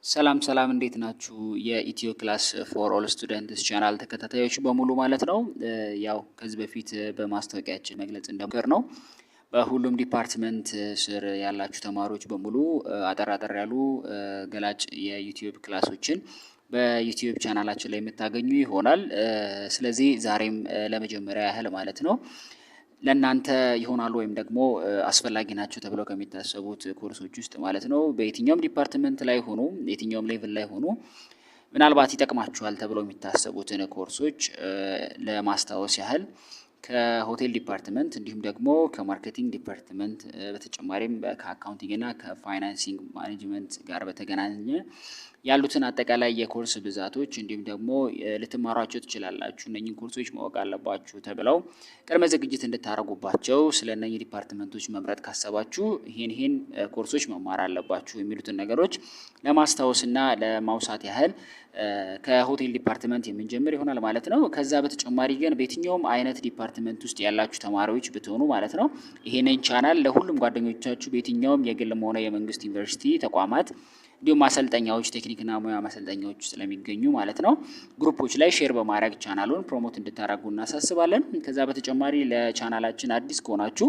ሰላም እንዴት ናችሁ? የኢትዮ ክላስ ፎር ኦል ስቱደንትስ ቻናል ተከታታዮች በሙሉ ማለት ነው። ያው ከዚህ በፊት በማስታወቂያችን መግለጽ እንደሞከር ነው በሁሉም ዲፓርትመንት ስር ያላችሁ ተማሪዎች በሙሉ አጠር ያሉ ገላጭ የዩቲዩብ ክላሶችን በዩቲዩብ ቻናላችን ላይ የምታገኙ ይሆናል። ስለዚህ ዛሬም ለመጀመሪያ ያህል ማለት ነው ለእናንተ ይሆናሉ ወይም ደግሞ አስፈላጊ ናቸው ተብለው ከሚታሰቡት ኮርሶች ውስጥ ማለት ነው በየትኛውም ዲፓርትመንት ላይ ሆኖ የትኛውም ሌቭል ላይ ሆኖ ምናልባት ይጠቅማችኋል ተብለው የሚታሰቡትን ኮርሶች ለማስታወስ ያህል ከሆቴል ዲፓርትመንት እንዲሁም ደግሞ ከማርኬቲንግ ዲፓርትመንት በተጨማሪም ከአካውንቲንግ እና ከፋይናንሲንግ ማኔጅመንት ጋር በተገናኘ ያሉትን አጠቃላይ የኮርስ ብዛቶች እንዲሁም ደግሞ ልትማሯቸው ትችላላችሁ እነኚህን ኮርሶች ማወቅ አለባችሁ ተብለው ቅድመ ዝግጅት እንድታረጉባቸው ስለነኚህ ዲፓርትመንቶች መምረጥ ካሰባችሁ ይሄን ኮርሶች መማር አለባችሁ የሚሉትን ነገሮች ለማስታወስና ለማውሳት ያህል ከሆቴል ዲፓርትመንት የምንጀምር ይሆናል ማለት ነው። ከዛ በተጨማሪ ግን በየትኛውም አይነት ዲፓርትመንት ውስጥ ያላችሁ ተማሪዎች ብትሆኑ ማለት ነው ይሄንን ቻናል ለሁሉም ጓደኞቻችሁ በየትኛውም የግልም ሆነ የመንግስት ዩኒቨርሲቲ ተቋማት እንዲሁም ማሰልጠኛዎች ቴክኒክና ሙያ ማሰልጠኛዎች ስለሚገኙ ማለት ነው ግሩፖች ላይ ሼር በማድረግ ቻናሉን ፕሮሞት እንድታደርጉ እናሳስባለን። ከዛ በተጨማሪ ለቻናላችን አዲስ ከሆናችሁ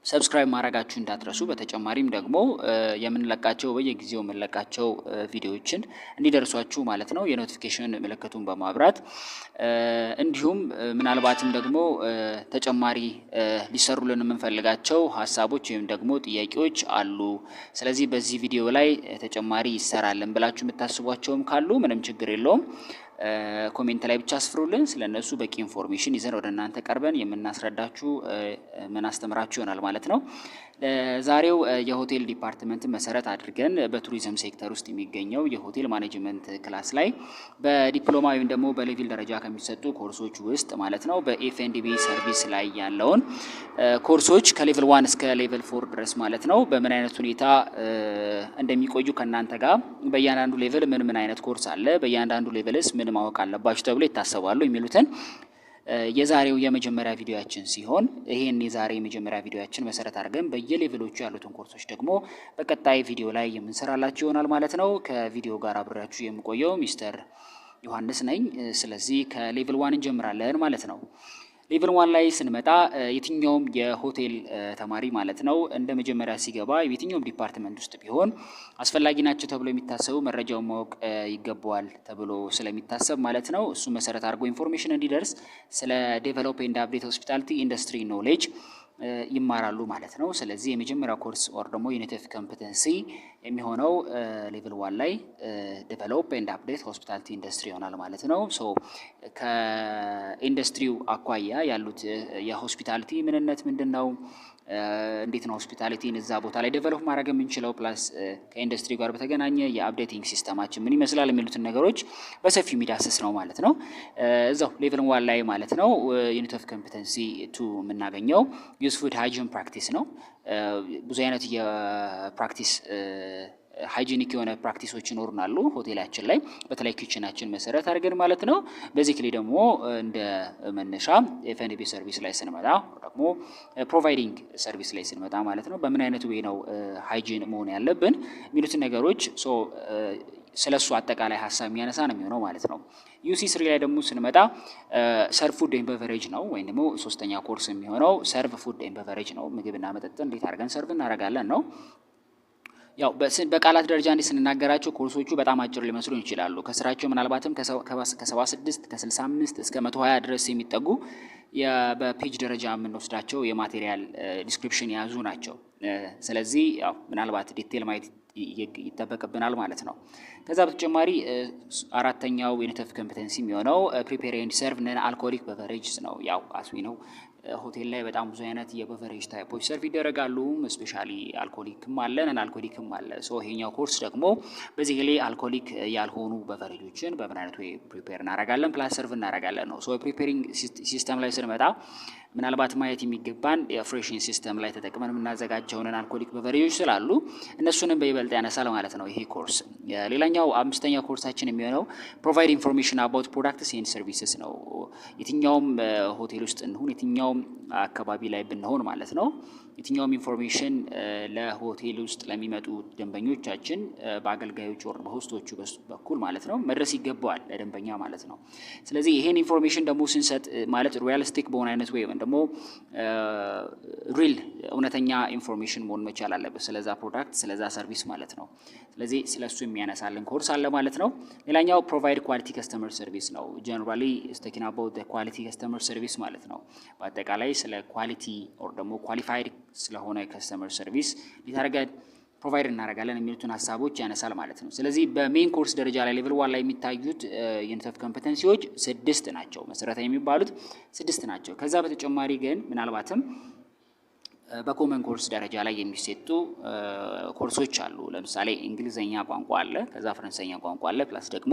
ሰብስክራይብ ማድረጋችሁ እንዳትረሱ። በተጨማሪም ደግሞ የምንለቃቸው በየጊዜው የምንለቃቸው ቪዲዮዎችን እንዲደርሷችሁ ማለት ነው የኖቲፊኬሽን ምልክቱን በማብራት እንዲሁም ምናልባትም ደግሞ ተጨማሪ ሊሰሩልን የምንፈልጋቸው ሀሳቦች ወይም ደግሞ ጥያቄዎች አሉ፣ ስለዚህ በዚህ ቪዲዮ ላይ ተጨማሪ ይሰራልን ብላችሁ የምታስቧቸውም ካሉ ምንም ችግር የለውም ኮሜንት ላይ ብቻ አስፍሩልን። ስለነሱ በቂ ኢንፎርሜሽን ይዘን ወደ እናንተ ቀርበን የምናስረዳችሁ ምናስተምራችሁ ይሆናል ማለት ነው። ዛሬው የሆቴል ዲፓርትመንት መሰረት አድርገን በቱሪዝም ሴክተር ውስጥ የሚገኘው የሆቴል ማኔጅመንት ክላስ ላይ በዲፕሎማ ወይም ደግሞ በሌቭል ደረጃ ከሚሰጡ ኮርሶች ውስጥ ማለት ነው በኤፍኤንዲቢ ሰርቪስ ላይ ያለውን ኮርሶች ከሌቭል 1 እስከ ሌቭል 4 ድረስ ማለት ነው በምን አይነት ሁኔታ እንደሚቆዩ ከናንተ ጋር በእያንዳንዱ ሌቭል ምን አይነት ኮርስ አለ፣ በእያንዳንዱ ሌቭልስ ምን ማወቅ አለባችሁ ተብሎ ይታሰባሉ የሚሉትን የዛሬው የመጀመሪያ ቪዲዮአችን ሲሆን ይሄን የዛሬ የመጀመሪያ ቪዲዮአችን መሰረት አድርገን በየሌቭሎቹ ያሉትን ኮርሶች ደግሞ በቀጣይ ቪዲዮ ላይ የምንሰራላችሁ ይሆናል ማለት ነው። ከቪዲዮ ጋር አብሬያችሁ የምቆየው ሚስተር ዮሐንስ ነኝ። ስለዚህ ከሌቭል 1 እንጀምራለን ማለት ነው። ሌቭል 1 ላይ ስንመጣ የትኛውም የሆቴል ተማሪ ማለት ነው እንደ መጀመሪያ ሲገባ የትኛውም ዲፓርትመንት ውስጥ ቢሆን አስፈላጊ ናቸው ተብሎ የሚታሰቡ መረጃውን ማወቅ ይገባዋል ተብሎ ስለሚታሰብ ማለት ነው እሱ መሰረት አድርጎ ኢንፎርሜሽን እንዲደርስ ስለ ዴቨሎፕ ኤንድ አፕዴት ሆስፒታሊቲ ኢንዱስትሪ ኖሌጅ ይማራሉ ማለት ነው። ስለዚህ የመጀመሪያው ኮርስ ኦር ደግሞ ዩኒት ኦፍ ኮምፒተንሲ የሚሆነው ሌቭል 1 ላይ ዴቨሎፕ ኤንድ አፕዴት ሆስፒታሊቲ ኢንዱስትሪ ይሆናል ማለት ነው። ሶ ከኢንዱስትሪው አኳያ ያሉት የሆስፒታሊቲ ምንነት ምንድነው፣ እንዴት ነው ሆስፒታሊቲን እዛ ቦታ ላይ ዴቨሎፕ ማድረግ የምንችለው፣ ፕላስ ከኢንዱስትሪ ጋር በተገናኘ የአፕዴቲንግ ሲስተማችን ምን ይመስላል የሚሉትን ነገሮች በሰፊው የሚዳስስ ነው ማለት ነው። እዛው ሌቭል 1 ላይ ማለት ነው ዩኒት ኦፍ ኮምፒተንሲ 2 የምናገኘው ዩዝ ፉድ ሃይጂን ፕራክቲስ ነው። ብዙ አይነት የፕራክቲስ ሃይጂኒክ የሆነ ፕራክቲሶች ይኖሩናሉ ሆቴላችን ላይ በተለይ ኪችናችን መሰረት አድርገን ማለት ነው። ቤዚክሊ ደግሞ እንደ መነሻ ኤፍኤንቢ ሰርቪስ ላይ ስንመጣ ደግሞ ፕሮቫይዲንግ ሰርቪስ ላይ ስንመጣ ማለት ነው በምን አይነት ወይ ነው ሃይጂን መሆን ያለብን የሚሉትን ነገሮች ስለሱ አጠቃላይ ሀሳብ የሚያነሳ ነው የሚሆነው ማለት ነው። ዩሲ 3 ላይ ደግሞ ስንመጣ ሰርቭ ፉድ ኤንድ ቤቨሬጅ ነው ወይም ደግሞ ሶስተኛ ኮርስ የሚሆነው ሰርቭ ፉድ ኤንድ ቤቨሬጅ ነው። ምግብና መጠጥ እንዴት አድርገን ሰርቭ እናደርጋለን ነው። ያው በቃላት ደረጃ እንዴ ስንናገራቸው ኮርሶቹ በጣም አጭር ሊመስሉ ይችላሉ። ከስራቸው ምናልባትም ከ76 ከ65 እስከ 120 ድረስ የሚጠጉ በፔጅ ደረጃ የምንወስዳቸው የማቴሪያል ዲስክሪፕሽን የያዙ ናቸው። ስለዚህ ያው ምናልባት ዲቴል ማየት ይጠበቅብናል ማለት ነው። ከዛ በተጨማሪ አራተኛው ዩኒት ኦፍ ኮምፒተንሲ የሚሆነው ፕሪፔር ኤንድ ሰርቭ ነን አልኮሊክ ቤቨሬጅስ ነው። ያው አስዊ ነው ሆቴል ላይ በጣም ብዙ አይነት የቤቨሬጅ ታይፖች ሰርቭ ይደረጋሉ። ስፔሻሊ አልኮሊክም አለ ነን አልኮሊክም አለ። ሶ ይሄኛው ኮርስ ደግሞ በዚህ ላይ አልኮሊክ ያልሆኑ ቤቨሬጆችን በምን አይነት ወይ ፕሪፔር እናደርጋለን ፕላስ ሰርቭ እናደርጋለን ነው። ሶ ፕሪፔሪንግ ሲስተም ላይ ስንመጣ ምናልባት ማየት የሚገባን የፍሬሽን ሲስተም ላይ ተጠቅመን የምናዘጋጀውን አልኮሊክ በቨሬጆች ስላሉ እነሱንም በይበልጥ ያነሳል ማለት ነው ይሄ ኮርስ። ሌላኛው አምስተኛው ኮርሳችን የሚሆነው ፕሮቫይድ ኢንፎርሜሽን አባውት ፕሮዳክትስ ኤንድ ሰርቪስስ ነው። የትኛውም ሆቴል ውስጥ እንሁን የትኛውም አካባቢ ላይ ብንሆን ማለት ነው የትኛውም ኢንፎርሜሽን ለሆቴል ውስጥ ለሚመጡ ደንበኞቻችን በአገልጋዮች ወር በሆስቶቹ በኩል ማለት ነው መድረስ ይገባዋል ለደንበኛ ማለት ነው። ስለዚህ ይሄን ኢንፎርሜሽን ደግሞ ስንሰጥ ማለት ሪያሊስቲክ በሆነ አይነት ወይ ደግሞ ሪል እውነተኛ ኢንፎርሜሽን መሆን መቻል አለበት ስለዛ ፕሮዳክት ስለዛ ሰርቪስ ማለት ነው። ስለዚህ ስለሱ የሚያነሳልን ኮርስ አለ ማለት ነው። ሌላኛው ፕሮቫይድ ኳሊቲ ከስተመር ሰርቪስ ነው። ጀነራሊ ስቴኪንግ አባውት ዘ ኳሊቲ ከስተመር ሰርቪስ ማለት ነው። በአጠቃላይ ስለ ኳሊቲ ኦር ደግሞ ኳሊፋይድ ስለሆነ ከስተመር ሰርቪስ ሊታረጋድ ፕሮቫይድ እናደርጋለን የሚሉትን ሀሳቦች ያነሳል ማለት ነው። ስለዚህ በሜን ኮርስ ደረጃ ላይ ሌቭል 1 ላይ የሚታዩት ዩኒት ኦፍ ኮምፒተንሲዎች 6 ናቸው። መሰረታዊ የሚባሉት 6 ናቸው። ከዛ በተጨማሪ ግን ምናልባትም በኮመን ኮርስ ደረጃ ላይ የሚሰጡ ኮርሶች አሉ። ለምሳሌ እንግሊዘኛ ቋንቋ አለ፣ ከዛ ፈረንሳይኛ ቋንቋ አለ፣ ፕላስ ደግሞ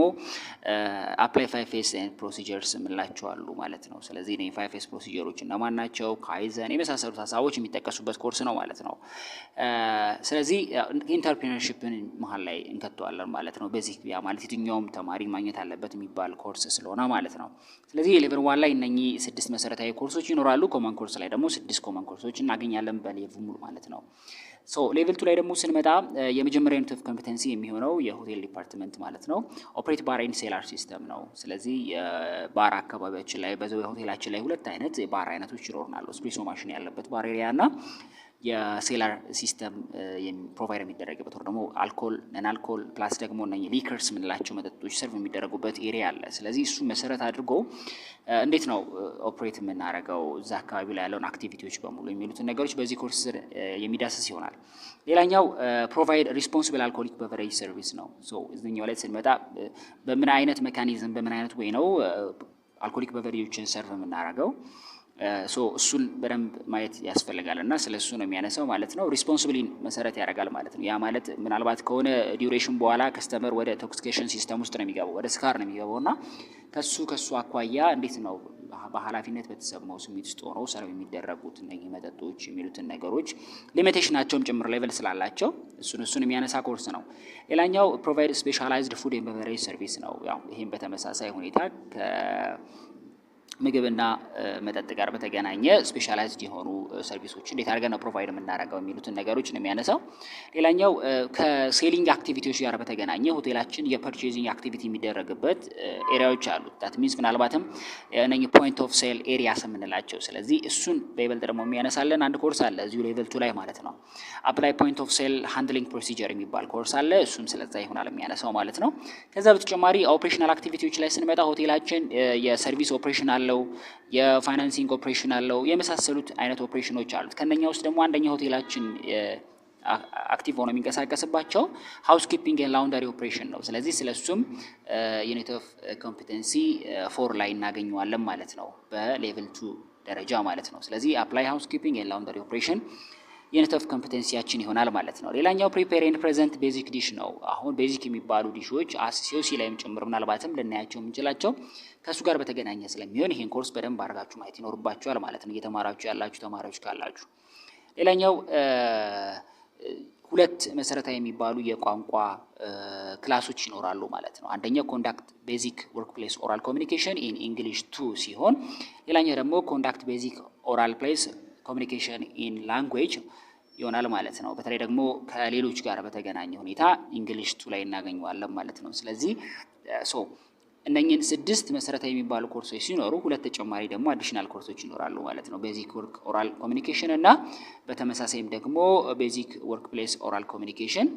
አፕላይ 5S ፕሮሲጀርስ የምንላቸው አሉ ማለት ነው። ስለዚህ እነዚህ 5S ፕሮሲጀሮች እነማን ናቸው? ካይዘን የመሳሰሉት ሀሳቦች የሚጠቀሱበት ኮርስ ነው ማለት ነው። ስለዚህ ኢንተርፕሪነርሺፕን መሀል ላይ እንከተዋለን ማለት ነው። በዚህ ያ ማለት የትኛውም ተማሪ ማግኘት አለበት የሚባል ኮርስ ስለሆነ ማለት ነው። ስለዚህ ሌቭል 1 ላይ እነኚህ 6 መሰረታዊ ኮርሶች ይኖራሉ። ኮመን ኮርስ ላይ ደግሞ 6 ኮመን ኮርሶች እናገኛለን በሌቭሉ ማለት ነው። ሶ ሌቭል 2 ላይ ደግሞ ስንመጣ የመጀመሪያው ዩኒት ኦፍ ኮምፒተንሲ የሚሆነው የሆቴል ዲፓርትመንት ማለት ነው። ኦፕሬት ባር ኤንድ ሴላር ሲስተም ነው። ስለዚህ ባር አካባቢያችን ላይ በዛው የሆቴላችን ላይ ሁለት አይነት የባር አይነቶች ይኖርናሉ። ስፕሬሶ ማሽን ያለበት ባር ኤሪያ እና የሴላር ሲስተም ፕሮቫይድ የሚደረግበት ወር ደግሞ አልኮል ነን አልኮል ፕላስ ደግሞ እነኚህ ሊከርስ የምንላቸው መጠጦች ሰርቭ የሚደረጉበት ኤሪያ አለ። ስለዚህ እሱ መሰረት አድርጎ እንዴት ነው ኦፕሬት የምናደርገው እዛ አካባቢ ላይ ያለውን አክቲቪቲዎች በሙሉ የሚሉትን ነገሮች በዚህ ኮርስ ስር የሚዳስስ ይሆናል። ሌላኛው ፕሮቫይድ ሪስፖንሲብል አልኮሊክ በቨሬጅ ሰርቪስ ነው። ሶ እዚህኛው ላይ ስንመጣ በምን አይነት ሜካኒዝም በምን አይነት ወይ ነው አልኮሊክ በቨሬጆችን ሰርቭ የምናደርገው ሶ እሱን በደንብ ማየት ያስፈልጋል እና ስለሱ ነው የሚያነሳው ማለት ነው። ሪስፖንሲብሊን መሰረት ያደርጋል ማለት ነው። ያ ማለት ምናልባት ከሆነ ዲዩሬሽን በኋላ ከስተመር ወደ ቶክሲኬሽን ሲስተም ውስጥ ነው የሚገባው፣ ወደ ስካር ነው የሚገባው እና ከሱ አኳያ እንዴት ነው በኃላፊነት በተሰማው ስሜት ውስጥ ሆነው ሰርቭ የሚደረጉት እነዚህ መጠጦች የሚሉትን ነገሮች ሊሚቴሽናቸውም ጭምር ሌቭል ስላላቸው እሱን የሚያነሳ ኮርስ ነው። ሌላኛው ፕሮቫይድ ስፔሻላይዝድ ፉድ ኤንድ ቤቨሬጅ ሰርቪስ ነው። ያው ይሄም በተመሳሳይ ሁኔታ ምግብና መጠጥ ጋር በተገናኘ ስፔሻላይዝድ የሆኑ ሰርቪሶች እንዴት አድርገን ነው ፕሮቫይድ የምናደርገው የሚሉትን ነገሮች ነው የሚያነሳው። ሌላኛው ከሴሊንግ አክቲቪቲዎች ጋር በተገናኘ ሆቴላችን የፐርቼዚንግ አክቲቪቲ የሚደረግበት ኤሪያዎች አሉ። ዳት ሚንስ ምናልባትም እነኚህ ፖይንት ኦፍ ሴል ኤሪያስ የምንላቸው። ስለዚህ እሱን በይበልጥ ደግሞ የሚያነሳለን አንድ ኮርስ አለ እዚሁ ሌቭል 2 ላይ ማለት ነው። አፕላይ ፖይንት ኦፍ ሴል ሃንድሊንግ ፕሮሲጀር የሚባል ኮርስ አለ። እሱም ስለዛ ይሆናል የሚያነሳው ማለት ነው። ከዛ በተጨማሪ ኦፕሬሽናል አክቲቪቲዎች ላይ ስንመጣ ሆቴላችን የሰርቪስ ኦፕሬሽን አለው፣ የፋይናንሲንግ ኦፕሬሽን አለው፣ የመሳሰሉት አይነት ኦፕሬሽኖች አሉት። ከነኛ ውስጥ ደግሞ አንደኛ ሆቴላችን አክቲቭ ሆኖ የሚንቀሳቀስባቸው ሃውስ ኪፒንግ ኤንድ ላውንደሪ ኦፕሬሽን ነው። ስለዚህ ስለሱም ዩኒት ኦፍ ኮምፒተንሲ 4 ላይ እናገኘዋለን ማለት ነው በሌቭል 2 ደረጃ ማለት ነው። ስለዚህ አፕላይ ሃውስ ኪፒንግ ኤንድ ላውንደሪ ኦፕሬሽን ዩኒት ኦፍ ኮምፒተንሲያችን ይሆናል ማለት ነው። ሌላኛው ፕሪፔር ኤንድ ፕሬዘንት ቤዚክ ዲሽ ነው። አሁን ቤዚክ የሚባሉ ዲሾች ሲኦሲ ላይም ጭምር ምናልባትም ልናያቸው የምንችላቸው ከሱ ጋር በተገናኘ ስለሚሆን ይሄን ኮርስ በደንብ አድርጋችሁ ማየት ይኖርባችኋል ማለት ነው እየተማራችሁ ያላችሁ ተማሪዎች ካላችሁ። ሌላኛው ሁለት መሰረታዊ የሚባሉ የቋንቋ ክላሶች ይኖራሉ ማለት ነው። አንደኛው ኮንዳክት ቤዚክ ወርክ ፕሌስ ኦራል ኮሚኒኬሽን ኢን እንግሊሽ 2 ሲሆን ሌላኛው ደግሞ ኮንዳክት ቤዚክ ኦራል ፕሌስ ኮሚኒኬሽን ኢን ላንጉዌጅ ይሆናል ማለት ነው። በተለይ ደግሞ ከሌሎች ጋር በተገናኘ ሁኔታ እንግሊሽ 2 ላይ እናገኘዋለን ማለት ነው። ስለዚህ እነኚህን 6 መሰረታዊ የሚባሉ ኮርሶች ሲኖሩ ሁለት ተጨማሪ ደግሞ አዲሽናል ኮርሶች ይኖራሉ ማለት ነው። ቤዚክ ወርክ ኦራል ኮሚኒኬሽን እና በተመሳሳይም ደግሞ ቤዚክ ወርክ ፕሌስ ኦራል ኮሚኒኬሽን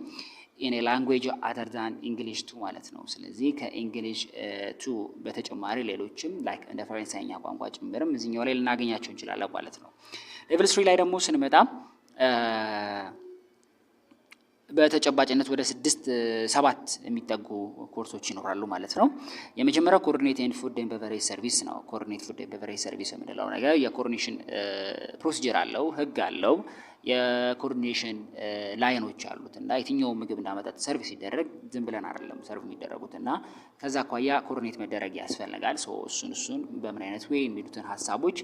ኢን ኤ ላንጉዌጅ አዘር ዛን እንግሊሽ 2 ማለት ነው። ስለዚህ ከእንግሊሽ 2 በተጨማሪ ሌሎችም ላይክ እንደ ፈረንሳይኛ ቋንቋ ጭምርም እዚህኛው ላይ ልናገኛቸው እንችላለን ማለት ነው። ሌቭል 3 ላይ ደግሞ ስንመጣ በተጨባጭነት ወደ 6-7 የሚጠጉ ኮርሶች ይኖራሉ ማለት ነው። የመጀመሪያው ኮኦርዲኔት ኤንድ ፉድ ኤንድ ቤቨሬጅ ሰርቪስ ነው። ኮኦርዲኔት ፉድ ኤንድ ቤቨሬጅ ሰርቪስ የምንለው ነገር የኮኦርዲኔሽን ፕሮሲጀር አለው፣ ህግ አለው፣ የኮኦርዲኔሽን ላይኖች አሉት እና የትኛው ምግብና መጠጥ ሰርቪስ ሲደረግ ዝም ብለን አይደለም ሰርቭ የሚደረጉት እና ከዛ አኳያ ኮኦርዲኔት መደረግ ያስፈልጋል። እሱን በምን አይነት ወይ የሚሉትን ሀሳቦች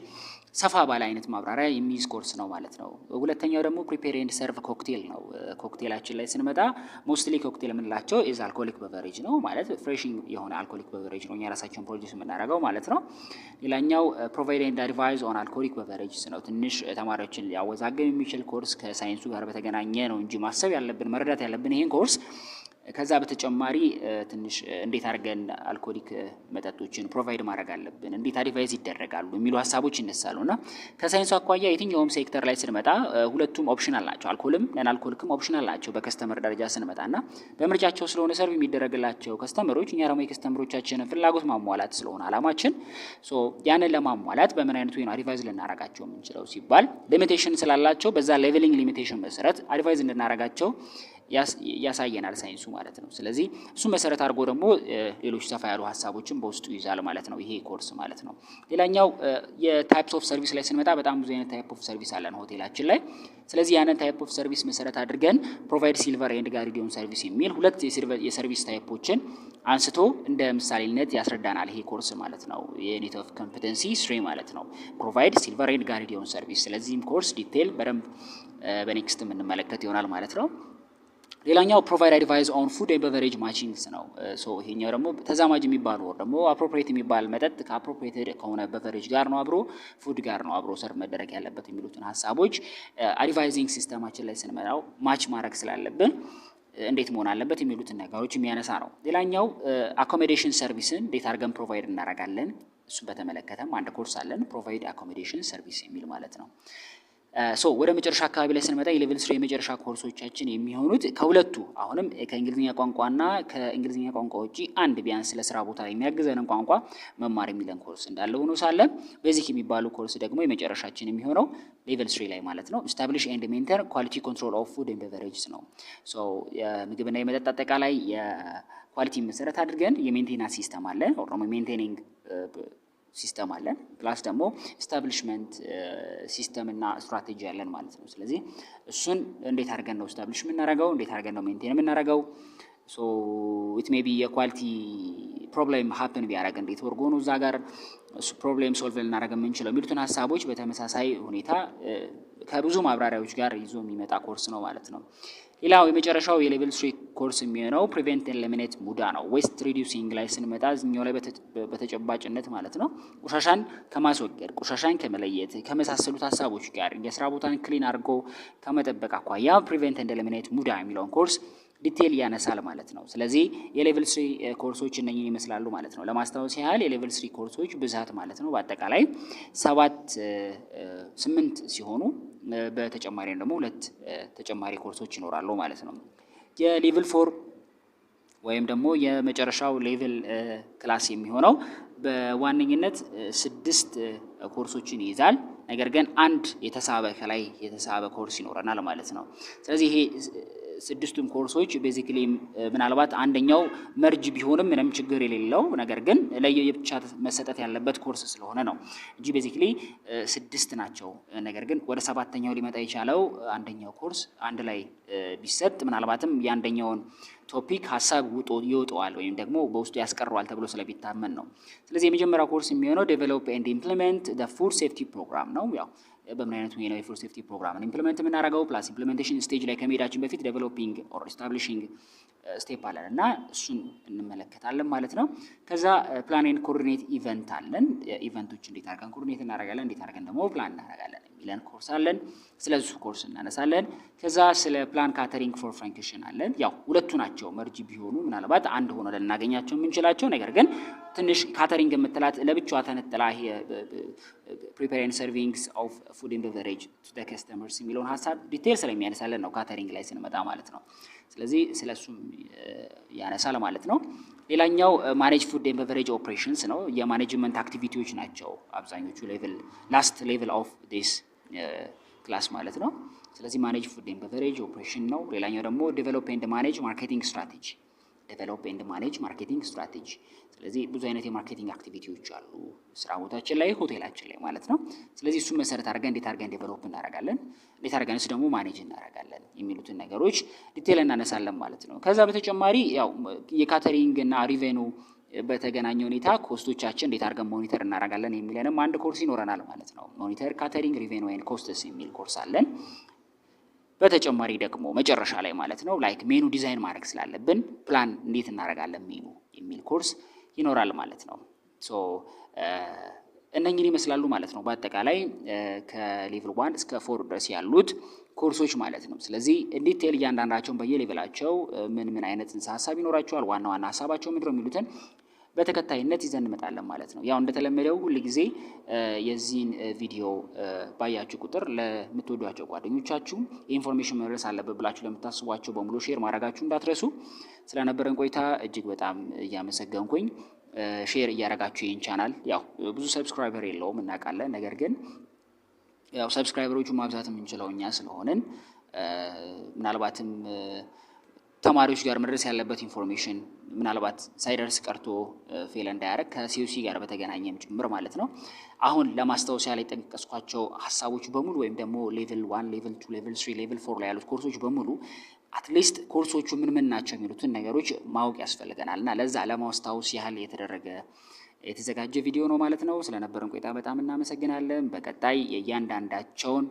ሰፋ ባለ አይነት ማብራሪያ የሚይዝ ኮርስ ነው ማለት ነው። ሁለተኛው ደግሞ ፕሪፔር ኤንድ ሰርቭ ኮክቴል ነው። ኮክቴላችን ላይ ስንመጣ ሞስትሊ ኮክቴል የምንላቸው ኢዝ አልኮሊክ በቨሬጅ ነው ማለት ፍሬሽንግ የሆነ አልኮሊክ በቨሬጅ ነው እኛ ራሳችን ፕሮዲዩስ የምናደርገው ማለት ነው። ሌላኛው ፕሮቫይድ ኤንድ አድቫይዝ ኦን አልኮሊክ በቨሬጅስ ነው። ትንሽ ተማሪዎችን ሊያወዛግብ የሚችል ኮርስ ከሳይንሱ ጋር በተገናኘ ነው እንጂ ማሰብ ያለብን መረዳት ያለብን ይሄን ኮርስ ከዛ በተጨማሪ ትንሽ እንዴት አድርገን አልኮሊክ መጠጦችን ፕሮቫይድ ማድረግ አለብን፣ እንዴት አድቫይዝ ይደረጋሉ የሚሉ ሀሳቦች ይነሳሉና ከሳይንሱ አኳያ የትኛውም ሴክተር ላይ ስንመጣ ሁለቱም ኦፕሽናል ናቸው። አልኮልም ነን አልኮሊክም ኦፕሽናል ናቸው በከስተመር ደረጃ ስንመጣና በምርጫቸው ስለሆነ ሰርቭ የሚደረግላቸው ከስተመሮች እኛ ደግሞ የከስተመሮቻችንን ፍላጎት ማሟላት ስለሆነ አላማችን ያንን ለማሟላት በምን አይነት ወይ ነው አድቫይዝ ልናረጋቸው የምንችለው ሲባል ሊሚቴሽን ስላላቸው በዛ ሌቨሊንግ ሊሚቴሽን መሰረት አድቫይዝ እንድናረጋቸው ያሳየናል ሳይንሱ ማለት ነው። ስለዚህ እሱ መሰረት አድርጎ ደግሞ ሌሎች ሰፋ ያሉ ሀሳቦችን በውስጡ ይዛል ማለት ነው ይሄ ኮርስ ማለት ነው። ሌላኛው የታይፕስ ኦፍ ሰርቪስ ላይ ስንመጣ በጣም ብዙ አይነት ታይፕ ኦፍ ሰርቪስ አለን ሆቴላችን ላይ። ስለዚህ ያንን ታይፕ ኦፍ ሰርቪስ መሰረት አድርገን ፕሮቫይድ ሲልቨር ኤንድ ጋርዲዮን ሰርቪስ የሚል ሁለት የሰርቪስ ታይፖችን አንስቶ እንደ ምሳሌነት ያስረዳናል ይሄ ኮርስ ማለት ነው። የኔት ኦፍ ኮምፒተንሲ 3 ማለት ነው ፕሮቫይድ ሲልቨር ኤንድ ጋርዲዮን ሰርቪስ። ስለዚህም ኮርስ ዲቴል በደንብ በኔክስት የምንመለከት ይሆናል ማለት ነው። ሌላኛው ፕሮቫይድ አድቫይዝ ኦን ፉድ ኤንድ ቤቨሬጅ ማቺንግስ ነው። ይሄኛው ደግሞ ተዛማጅ የሚባል ወር ደግሞ አፕሮፕሪየት የሚባል መጠጥ ከአፕሮፕሪየትድ ከሆነ ቤቨሬጅ ጋር ነው አብሮ ፉድ ጋር ነው አብሮ ሰርቭ መደረግ ያለበት የሚሉትን ሀሳቦች አድቫይዚንግ ሲስተማችን ላይ ስንመጣው ማች ማድረግ ስላለብን እንዴት መሆን አለበት የሚሉትን ነገሮች የሚያነሳ ነው። ሌላኛው አኮሞዴሽን ሰርቪስን እንዴት አድርገን ፕሮቫይድ እናደርጋለን እሱን በተመለከተም አንድ ኮርስ አለን ፕሮቫይድ አኮሞዴሽን ሰርቪስ የሚል ማለት ነው። ወደ መጨረሻ አካባቢ ላይ ስንመጣ የሌቭል 3 የመጨረሻ ኮርሶቻችን የሚሆኑት ከሁለቱ አሁንም ከእንግሊዝኛ ቋንቋና ከእንግሊዝኛ ቋንቋ ውጪ አንድ ቢያንስ ለስራ ቦታ የሚያግዘንን ቋንቋ መማር የሚለን ኮርስ እንዳለ ሆኖ ሳለ ቤዚክ የሚባሉ ኮርስ ደግሞ የመጨረሻችን የሚሆነው ሌቭል 3 ላይ ማለት ነው ኢስታብሊሽ ኤንድ ሜንቴን ኳሊቲ ኮንትሮል ኦፍ ፉድ ኤንድ ቤቨሬጅስ ነው። የምግብና የመጠጥ አጠቃላይ የኳሊቲ መሰረት አድርገን የሜንቴናንስ ሲስተም አለ ኦር ደግሞ ሜንቴኒንግ ሲስተም አለን ፕላስ ደግሞ ስታብሊሽመንት ሲስተም እና ስትራቴጂ አለን ማለት ነው። ስለዚህ እሱን እንዴት አድርገን ነው ስታብሊሽ የምናደርገው፣ እንዴት አድርገን ነው ሜንቴን የምናደርገው፣ ኢት ሜይ ቢ የኳሊቲ ፕሮብሌም ሀፕን ቢያደርግ እንዴት ወርጎ ነው እዛ ጋር እሱ ፕሮብሌም ሶልቭ ልናደርግ የምንችለው የሚሉትን ሀሳቦች በተመሳሳይ ሁኔታ ከብዙ ማብራሪያዎች ጋር ይዞ የሚመጣ ኮርስ ነው ማለት ነው። ሌላው የመጨረሻው የሌቭል 3 ኮርስ የሚሆነው ፕሪቨንት ኤንድ ኤሊሚኔት ሙዳ ነው። ዌስት ሪዲዩሲንግ ላይ ስንመጣ እዚህኛው ላይ በተጨባጭነት ማለት ነው ቆሻሻን ከማስወገድ ቆሻሻን ከመለየት ከመሳሰሉት ሀሳቦች ጋር የስራ ቦታን ክሊን አድርጎ ከመጠበቅ አኳያ ፕሪቨንት ኤንድ ኤሊሚኔት ሙዳ የሚለውን ኮርስ ዲቴል ያነሳል ማለት ነው። ስለዚህ የሌቭል 3 ኮርሶች እነኚህን ይመስላሉ ማለት ነው። ለማስታወስ ያህል የሌቭል 3 ኮርሶች ብዛት ማለት ነው በአጠቃላይ 8 ሲሆኑ በተጨማሪ ደግሞ 2 ተጨማሪ ኮርሶች ይኖራሉ ማለት ነው። የሌቭል 4 ወይም ደግሞ የመጨረሻው ሌቭል ክላስ የሚሆነው በዋነኝነት 6 ኮርሶችን ይይዛል። ነገር ግን አንድ ከላይ የተሳበ ኮርስ ይኖረናል ማለት ነው። ስለዚህ ይሄ 6ቱም ኮርሶች ቤዚክሊ ምናልባት አንደኛው መርጅ ቢሆንም ምንም ችግር የሌለው ነገር ግን ለየብቻ መሰጠት ያለበት ኮርስ ስለሆነ ነው እንጂ ቤዚክሊ 6 ናቸው። ነገር ግን ወደ 7ኛው ሊመጣ የቻለው አንደኛው ኮርስ አንድ ላይ ቢሰጥ ምናልባትም የአንደኛውን ቶፒክ ሀሳብ ይወጣዋል ወይም ደግሞ በውስጡ ያስቀረዋል ተብሎ ስለሚታመን ነው። ስለዚህ የመጀመሪያው ኮርስ የሚሆነው ዴቨሎፕ ኤንድ ኢምፕሊሜንት ዘ ፉድ ሴፍቲ ፕሮግራም ነው። ያው በምን አይነት ወይ ነው የፉድ ሴፍቲ ፕሮግራምን ኢምፕሊሜንት የምናደርገው ፕላስ ኢምፕሊሜንቴሽን ስቴጅ ላይ ከመሄዳችን በፊት ዴቨሎፒንግ ኦር ኤስታብሊሺንግ ስቴፕ አለን እና እሱን እንመለከታለን ማለት ነው። ከዛ ፕላን ኤንድ ኮኦርዲኔት ኢቨንት አለን። ኢቨንቶች እንዴት አድርገን ኮኦርዲኔት እናደርጋለን፣ እንዴት አድርገን ደግሞ ፕላን እናደርጋለን የሚለን ኮርስ አለን። ስለዚህ ኮርስ እናነሳለን። ከዛ ስለ ፕላን ካተሪንግ ፎር ፈንክሽን አለን። ያው ሁለቱ ናቸው መርጅ ቢሆኑ ምናልባት አንድ ሆኖ ልናገኛቸው የምንችላቸው ነገር ግን ትንሽ ካተሪንግ የምትላት ለብቻዋ ተነጥላ ይሄ ፕሪፔር ኤንድ ሰርቪንግስ ኦፍ ፉድ ኤንድ ቤቨሬጅ ቱ ዘ ከስተመርስ የሚለውን ሀሳብ ዲቴል ስለሚያነሳለን ነው ካተሪንግ ላይ ስንመጣ ማለት ነው። ስለዚህ ስለሱም ያነሳል ማለት ነው። ሌላኛው ማኔጅ ፉድ ኤንድ ቤቨሬጅ ኦፕሬሽንስ ነው። የማኔጅመንት አክቲቪቲዎች ናቸው አብዛኞቹ ላስት ሌቭል ኦፍ ዲስ ክላስ ማለት ነው። ስለዚህ ማኔጅ ፉድ ኤንድ ቤቨሬጅ ኦፕሬሽን ነው። ሌላኛው ደግሞ ዴቨሎፕ ኤንድ ማኔጅ ማርኬቲንግ ስትራቴጂ ዴቨሎፕ ኤንድ ማኔጅ ማርኬቲንግ ስትራቴጂ። ስለዚህ ብዙ አይነት የማርኬቲንግ አክቲቪቲዎች አሉ ስራ ቦታችን ላይ ሆቴላችን ላይ ማለት ነው። ስለዚህ እሱን መሰረት አድርገን እንዴት አድርገን ዴቨሎፕ እናደርጋለን፣ እንዴት አድርገንስ ደግሞ ማኔጅ እናደርጋለን የሚሉትን ነገሮች ዲቴል እናነሳለን ማለት ነው። ከዛ በተጨማሪ ያው የካተሪንግ እና ሪቬኑ በተገናኘ ሁኔታ ኮስቶቻችን እንዴት አድርገን ሞኒተር እናደርጋለን የሚለንም አንድ ኮርስ ይኖረናል ማለት ነው። ሞኒተር ካተሪንግ ሪቬኑ ኤንድ ኮስትስ የሚል ኮርስ አለን። በተጨማሪ ደግሞ መጨረሻ ላይ ማለት ነው ላይክ ሜኑ ዲዛይን ማድረግ ስላለብን ፕላን እንዴት እናደርጋለን ሜኑ የሚል ኮርስ ይኖራል ማለት ነው። ሶ እነኚህን ይመስላሉ ማለት ነው በአጠቃላይ ከሌቭል 1 እስከ 4 ድረስ ያሉት ኮርሶች ማለት ነው። ስለዚህ ዲቴል እያንዳንዳቸውን በየሌቭላቸው ምን ምን አይነት ጽንሰ ሀሳብ ይኖራቸዋል፣ ዋና ዋና ሀሳባቸው ምንድን ነው የሚሉትን በተከታይነት ይዘን እንመጣለን ማለት ነው። ያው እንደተለመደው ሁል ጊዜ የዚህን ቪዲዮ ባያችሁ ቁጥር ለምትወዷቸው ጓደኞቻችሁ የኢንፎርሜሽን መድረስ አለበት ብላችሁ ለምታስቧቸው በሙሉ ሼር ማድረጋችሁ እንዳትረሱ። ስለነበረን ቆይታ እጅግ በጣም እያመሰገንኩኝ ሼር እያደረጋችሁ ይህን ቻናል ያው ብዙ ሰብስክራይበር የለውም እናውቃለን። ነገር ግን ያው ሰብስክራይበሮቹን ማብዛት የምንችለው እኛ ስለሆንን ምናልባትም ተማሪዎች ጋር መድረስ ያለበት ኢንፎርሜሽን ምናልባት ሳይደርስ ቀርቶ ፌል እንዳያደርግ ከሲዩሲ ጋር በተገናኘም ጭምር ማለት ነው። አሁን ለማስታወሻ ላይ ጠቀስኳቸው ሀሳቦች በሙሉ ወይም ደግሞ ሌቭል 1 ሌቭል 2 ሌቭል 3 ሌቭል 4 ላይ ያሉት ኮርሶች በሙሉ አትሊስት ኮርሶቹ ምን ምን ናቸው የሚሉትን ነገሮች ማወቅ ያስፈልገናል እና ለዛ ለማስታወስ ያህል የተዘጋጀ ቪዲዮ ነው ማለት ነው። ስለነበረን ቆይታ በጣም እናመሰግናለን። በቀጣይ የእያንዳንዳቸውን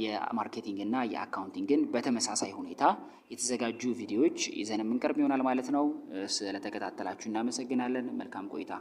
የማርኬቲንግ እና የአካውንቲንግን በተመሳሳይ ሁኔታ የተዘጋጁ ቪዲዮዎች ይዘን የምንቀርብ ይሆናል ማለት ነው። ስለተከታተላችሁ እናመሰግናለን። መልካም ቆይታ